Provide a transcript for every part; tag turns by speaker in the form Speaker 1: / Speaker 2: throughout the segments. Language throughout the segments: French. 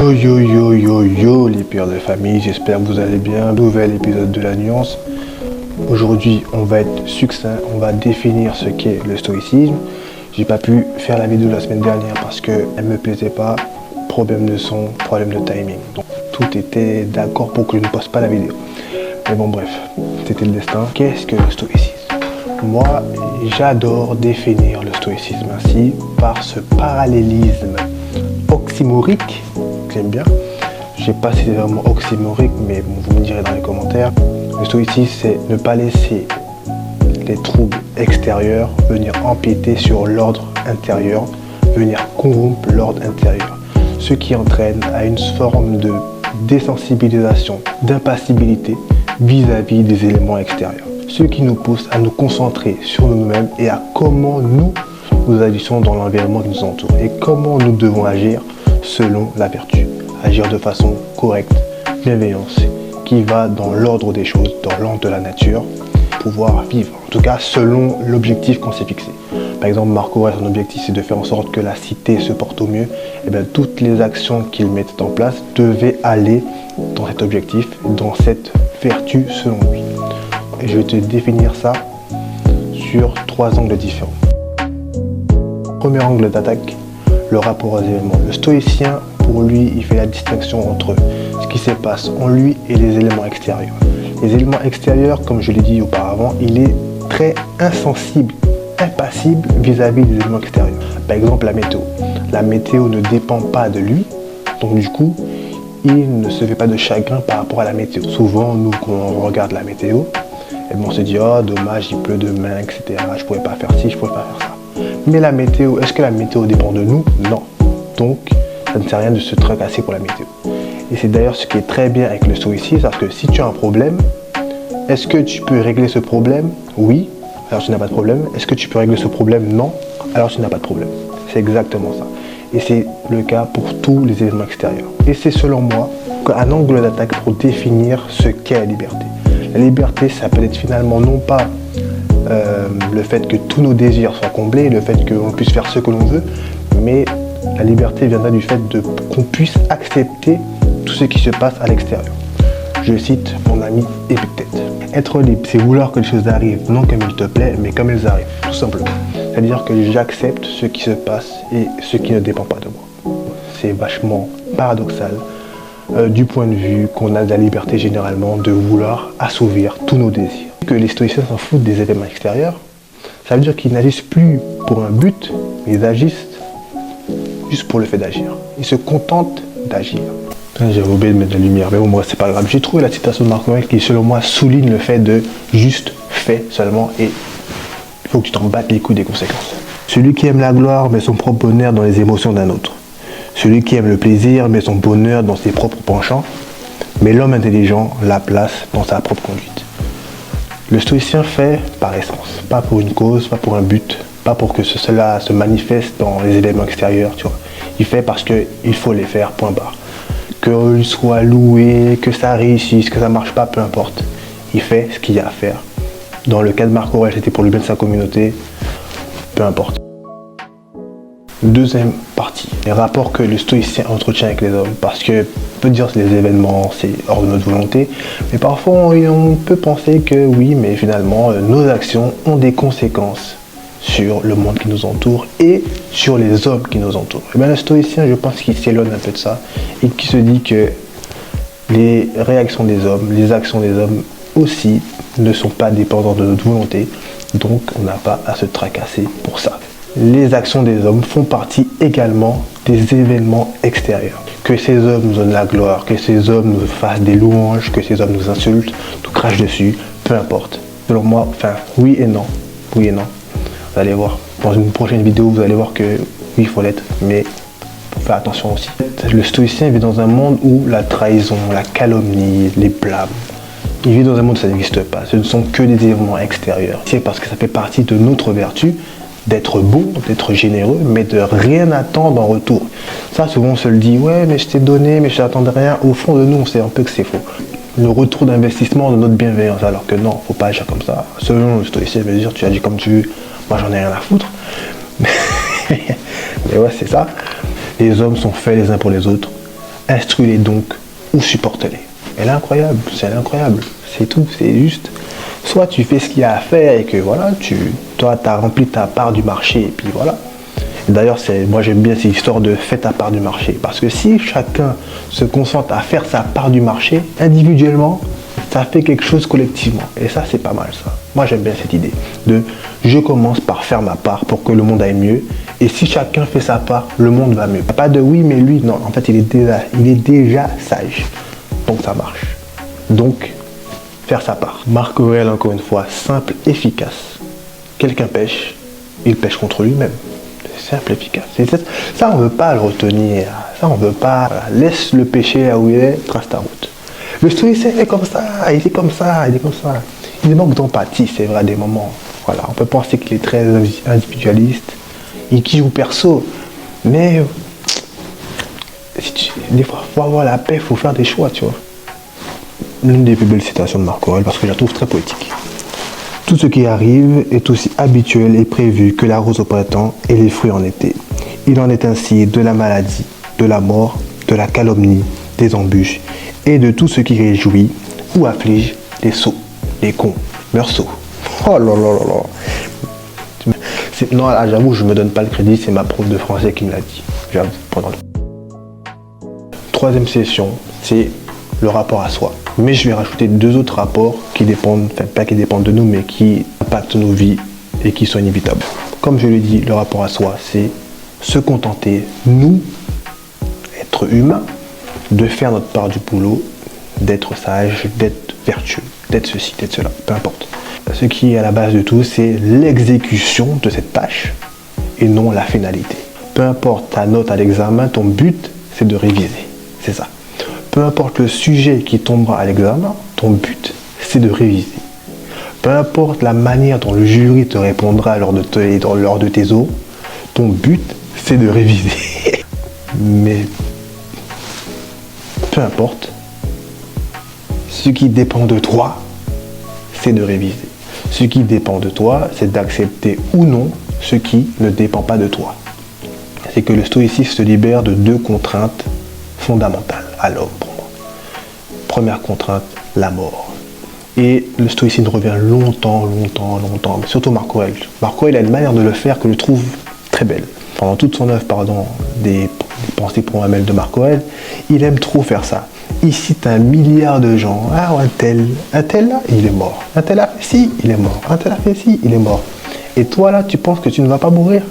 Speaker 1: Yo yo yo yo yo les pères de famille, j'espère que vous allez bien. Nouvel épisode de la nuance. Aujourd'hui on va être succinct, on va définir ce qu'est le stoïcisme. J'ai pas pu faire la vidéo la semaine dernière parce qu'elle me plaisait pas. Problème de son, problème de timing. Donc tout était d'accord pour que je ne poste pas la vidéo. Mais bon bref, c'était le destin. Qu'est-ce que le stoïcisme? Moi j'adore définir le stoïcisme ainsi par ce parallélisme oxymorique. J'aime bien. Je sais pas si c'est vraiment oxymorique, mais bon, vous me direz dans les commentaires. Le stoïcisme, c'est ne pas laisser les troubles extérieurs venir empiéter sur l'ordre intérieur, venir corrompre l'ordre intérieur. Ce qui entraîne à une forme de désensibilisation, d'impassibilité vis-à-vis des éléments extérieurs. Ce qui nous pousse à nous concentrer sur nous-mêmes et à comment nous agissons dans l'environnement qui nous entoure et comment nous devons agir selon la vertu. Agir de façon correcte, bienveillance, qui va dans l'ordre des choses, dans l'ordre de la nature, pouvoir vivre, en tout cas selon l'objectif qu'on s'est fixé. Par exemple, Marc Aurèle, son objectif c'est de faire en sorte que la cité se porte au mieux. Et bien toutes les actions qu'il mettait en place devaient aller dans cet objectif, dans cette vertu selon lui. Et je vais te définir ça sur 3 angles différents. Premier angle d'attaque, le rapport aux événements. Le stoïcien, pour lui, il fait la distinction entre ce qui se passe en lui et les éléments extérieurs. Les éléments extérieurs, comme je l'ai dit auparavant, il est très insensible, impassible vis-à-vis des éléments extérieurs. Par exemple, la météo. La météo ne dépend pas de lui, donc du coup, il ne se fait pas de chagrin par rapport à la météo. Souvent, nous, quand on regarde la météo, et on se dit, oh, dommage, il pleut demain, etc. Je pourrais pas faire ci, je pourrais pas faire ça. Mais la météo, est-ce que la météo dépend de nous? Non. Donc, ça ne sert à rien de se tracasser pour la météo. Et c'est d'ailleurs ce qui est très bien avec le stoïcisme, parce que si tu as un problème, est-ce que tu peux régler ce problème? Oui, alors tu n'as pas de problème. Est-ce que tu peux régler ce problème? Non, alors tu n'as pas de problème. C'est exactement ça. Et c'est le cas pour tous les événements extérieurs. Et c'est selon moi un angle d'attaque pour définir ce qu'est la liberté. La liberté, ça peut être finalement non pas le fait que tous nos désirs soient comblés, le fait qu'on puisse faire ce que l'on veut, mais la liberté viendra du fait qu'on puisse accepter tout ce qui se passe à l'extérieur. Je cite mon ami Épictète. Être libre, c'est vouloir que les choses arrivent, non comme il te plaît, mais comme elles arrivent, tout simplement. C'est-à-dire que j'accepte ce qui se passe et ce qui ne dépend pas de moi. C'est vachement paradoxal du point de vue qu'on a de la liberté généralement de vouloir assouvir tous nos désirs. Que les stoïciens s'en foutent des événements extérieurs, ça veut dire qu'ils n'agissent plus pour un but, mais ils agissent juste pour le fait d'agir. Ils se contentent d'agir. J'avais oublié de mettre de la lumière, mais bon, moi c'est pas grave. J'ai trouvé la citation de Marc Aurèle qui, selon moi, souligne le fait de juste fait seulement et il faut que tu t'en battes les couilles des conséquences. Celui qui aime la gloire met son propre bonheur dans les émotions d'un autre. Celui qui aime le plaisir met son bonheur dans ses propres penchants, mais l'homme intelligent la place dans sa propre conduite. Le stoïcien fait par essence, pas pour une cause, pas pour un but, pas pour que cela se manifeste dans les éléments extérieurs, tu vois. Il fait parce qu'il faut les faire, point barre. Qu'il soit loué, que ça réussisse, que ça marche pas, peu importe. Il fait ce qu'il y a à faire. Dans le cas de Marc Aurèle, c'était pour le bien de sa communauté, peu importe. Deuxième partie, les rapports que le stoïcien entretient avec les hommes, parce que on peut dire que les événements c'est hors de notre volonté, mais parfois on peut penser que oui, mais finalement nos actions ont des conséquences sur le monde qui nous entoure et sur les hommes qui nous entourent. Et bien le stoïcien, je pense qu'il s'éloigne un peu de ça et qui se dit que les réactions des hommes, les actions des hommes aussi ne sont pas dépendantes de notre volonté, donc on n'a pas à se tracasser pour ça. Les actions des hommes font partie également des événements extérieurs. Que ces hommes nous donnent la gloire, que ces hommes nous fassent des louanges, que ces hommes nous insultent, nous crachent dessus, peu importe. Selon moi, enfin, oui et non. Oui et non. Vous allez voir. Dans une prochaine vidéo, vous allez voir que oui, il faut l'être, mais il faut faire attention aussi. Le stoïcien vit dans un monde où la trahison, la calomnie, les blâmes, il vit dans un monde où ça n'existe pas. Ce ne sont que des événements extérieurs. C'est parce que ça fait partie de notre vertu d'être bon, d'être généreux, mais de rien attendre en retour. Ça, souvent, on se le dit, ouais, mais je t'ai donné, mais je n'attendais rien. Au fond de nous, on sait un peu que c'est faux. Le retour d'investissement de notre bienveillance, alors que non, faut pas agir comme ça. Selon le stoïcien, veut dire, tu agis comme tu veux, moi j'en ai rien à foutre. Mais ouais, c'est ça. Les hommes sont faits les uns pour les autres. instruis-les donc ou supporte-les. Elle est incroyable, c'est tout, c'est juste. Soit tu fais ce qu'il y a à faire et que voilà, toi, tu as rempli ta part du marché et puis voilà. D'ailleurs, moi j'aime bien cette histoire de fais ta part du marché. Parce que si chacun se concentre à faire sa part du marché, individuellement, ça fait quelque chose collectivement. Et ça, c'est pas mal ça. Moi j'aime bien cette idée de je commence par faire ma part pour que le monde aille mieux. Et si chacun fait sa part, le monde va mieux. Pas de oui, mais lui, non. En fait, il est déjà sage. Donc ça marche. Donc, faire sa part. Marc Aurèle, encore une fois, simple, efficace. Quelqu'un pêche, il pêche contre lui-même. Simple, efficace. Ça, on ne veut pas le retenir. Ça, on ne veut pas. Voilà. Laisse le péché là où il est, trace ta route. Le stoïcien est comme ça, il est comme ça, il est comme ça. Il manque d'empathie, c'est vrai, à des moments. Voilà, on peut penser qu'il est très individualiste, il joue perso, mais des fois, il faut avoir la paix, il faut faire des choix, tu vois. L'une des plus belles citations de Marc Aurèle, parce que je la trouve très poétique. Tout ce qui arrive est aussi habituel et prévu que la rose au printemps et les fruits en été. Il en est ainsi de la maladie, de la mort, de la calomnie, des embûches et de tout ce qui réjouit ou afflige les sots, les cons, meursault. Oh là là là là. Non, là, j'avoue, je me donne pas le crédit, c'est ma prof de français qui me l'a dit. J'avoue, Troisième session, c'est le rapport à soi. Mais je vais rajouter deux autres rapports qui dépendent, enfin pas qui dépendent de nous, mais qui impactent nos vies et qui sont inévitables. Comme je l'ai dit, le rapport à soi, c'est se contenter, nous, être humains, de faire notre part du boulot, d'être sage, d'être vertueux, d'être ceci, d'être cela, peu importe. Ce qui est à la base de tout, c'est l'exécution de cette tâche et non la finalité. Peu importe ta note à l'examen, ton but, c'est de réviser. C'est ça. Peu importe le sujet qui tombera à l'examen, ton but, c'est de réviser. Peu importe la manière dont le jury te répondra lors de tes os, ton but, c'est de réviser. Mais peu importe, ce qui dépend de toi, c'est de réviser. Ce qui dépend de toi, c'est d'accepter ou non ce qui ne dépend pas de toi. C'est que le stoïcisme se libère de deux contraintes fondamentales à l'homme pour moi. Première contrainte, la mort. Et le stoïcisme revient longtemps, mais surtout Marc Aurèle. Marc Aurèle a une manière de le faire que je trouve très belle. Pendant toute son œuvre, des pensées pour Hamel de Marc Aurèle, il aime trop faire ça. Il cite un milliard de gens. Ah, un tel là, il est mort. Un tel a fait ci, il est mort. Un tel a fait ci, il est mort. Et toi là, tu penses que tu ne vas pas mourir?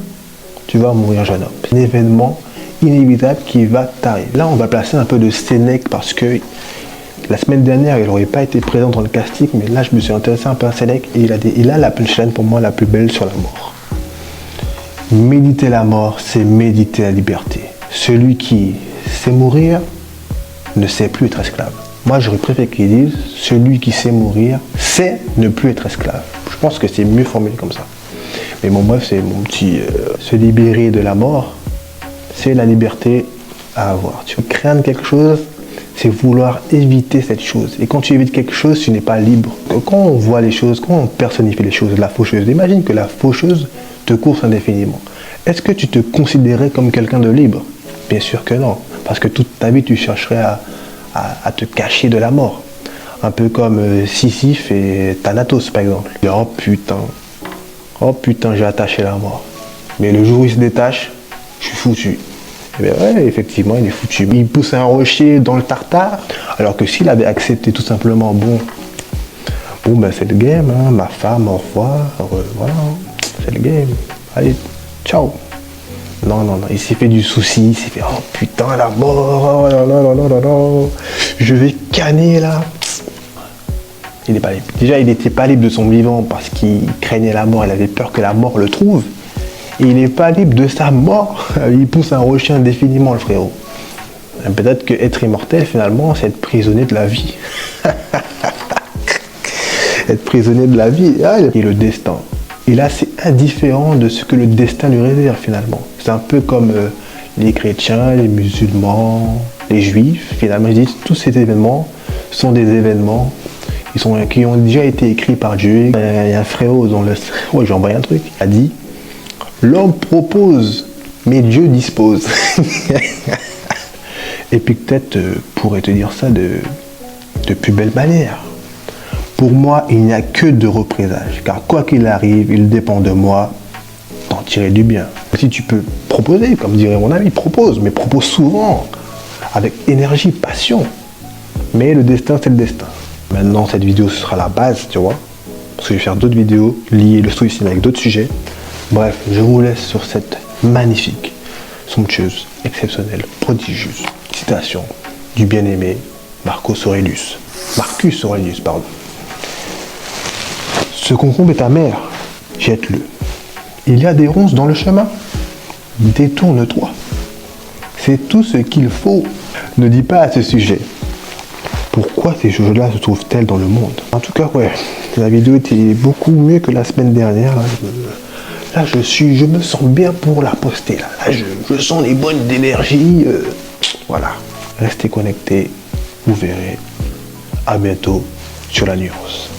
Speaker 1: Tu vas mourir, jeune homme. C'est un événement inévitable qui va t'arriver. Là, on va placer un peu de Sénèque parce que la semaine dernière, il n'aurait pas été présent dans le casting, mais là, je me suis intéressé un peu à Sénèque et il a la punchline pour moi la plus belle sur la mort. Méditer la mort, c'est méditer la liberté. Celui qui sait mourir ne sait plus être esclave. Moi, j'aurais préféré qu'ils disent celui qui sait mourir sait ne plus être esclave. Je pense que c'est mieux formulé comme ça. Mais bon, bref, c'est mon petit... se libérer de la mort, c'est la liberté à avoir. Tu craindre quelque chose, c'est vouloir éviter cette chose. Et quand tu évites quelque chose, tu n'es pas libre. Quand on voit les choses, quand on personnifie les choses, la faucheuse, imagine que la faucheuse te course indéfiniment. Est-ce que tu te considérais comme quelqu'un de libre? Bien sûr que non. Parce que toute ta vie, tu chercherais à te cacher de la mort. Un peu comme Sisyphe et Thanatos, par exemple. Oh putain, j'ai attaché la mort. Mais le jour où il se détache, je suis foutu. Et bien ouais, effectivement, il est foutu. Il pousse un rocher dans le tartare, alors que s'il avait accepté tout simplement, bon ben c'est le game, hein, ma femme, au revoir, voilà, c'est le game. Allez, ciao. Non, il s'est fait du souci, il s'est fait, oh putain, la mort, oh là là, je vais canner là. Il n'est pas libre. Déjà, il n'était pas libre de son vivant parce qu'il craignait la mort, il avait peur que la mort le trouve. Et il n'est pas libre de sa mort. Il pousse un rocher indéfiniment, le frérot. Peut-être qu'être immortel, finalement, c'est être prisonnier de la vie. Être prisonnier de la vie. Et le destin. Et là, c'est indifférent de ce que le destin lui réserve, finalement. C'est un peu comme les chrétiens, les musulmans, les juifs. Finalement, ils disent tous ces événements sont des événements qui ont déjà été écrits par Dieu. Il y a un frérot dans le... Ouais, j'ai envoyé un truc. Il a dit « L'homme propose, mais Dieu dispose. » Épictète pourrait te dire ça de plus belle manière. Pour moi, il n'y a que de représages, car quoi qu'il arrive, il dépend de moi d'en tirer du bien. Si tu peux proposer, comme dirait mon ami, propose, mais propose souvent, avec énergie, passion. Mais le destin, c'est le destin. Maintenant, cette vidéo, ce sera la base, tu vois, parce que je vais faire d'autres vidéos liées le stoïcisme avec d'autres sujets. Bref, je vous laisse sur cette magnifique, somptueuse, exceptionnelle, prodigieuse citation du bien-aimé Marcus Aurelius, pardon. Ce concombre est amer, jette-le. Il y a des ronces dans le chemin, détourne-toi. C'est tout ce qu'il faut. Ne dis pas à ce sujet. Pourquoi ces choses-là se trouvent-elles dans le monde? En tout cas, ouais, la vidéo était beaucoup mieux que la semaine dernière. Là, je me sens bien pour la poster. Là, je sens les bonnes d'énergie. Voilà. Restez connectés. Vous verrez. À bientôt sur la nuance.